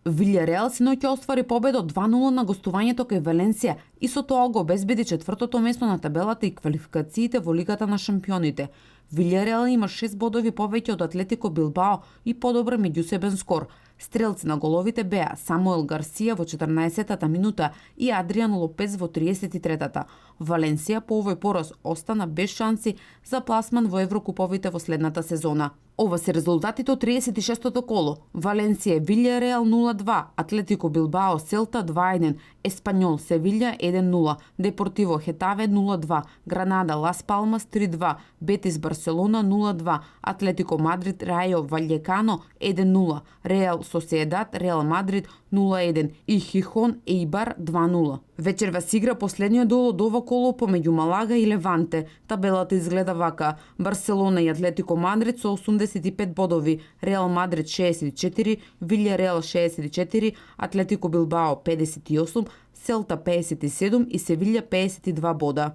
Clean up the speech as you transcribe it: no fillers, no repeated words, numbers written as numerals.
Вилјареал синоќа оствари победа од 2:0 на гостувањето кај Валенсија и со тоа го обезбеди четвртото место на табелата и квалификациите во Лигата на шампионите. Вилјареал има 6 бодови повеќе од Атлетико Билбао и подобар меѓусебен скор. Стрелци на головите беа Самуел Гарсија во 14-та минута и Адриан Лопез во 33-та. Валенсија по овој пораз остана без шанси за пласман во Еврокуповите во следната сезона. Ова се резултатите од 36-тото коло. Валенсија Вилјареал 0:2, Атлетико Билбао Селта 2:1, Еспаньол Севилја 1:0, Депортиво Хетаве 0:2, Гранада Лас Палмас 3:2, Бетис Барселона 0:2, Атлетико Мадрид Рајо Ваљекано 1:0, Реал Соседат Реал Мадрид 0:1 и Хихон Ејбар 2:0. Вечерва се игра последниот дел од ова коло помеѓу Малага и Леванте. Табелата изгледа вака: Барселона и Атлетико Мадрид со 85 бодови, Реал Мадрид 64, Вилјареал 64, Атлетико Билбао 58, Селта 57 и Севилја 52 бода.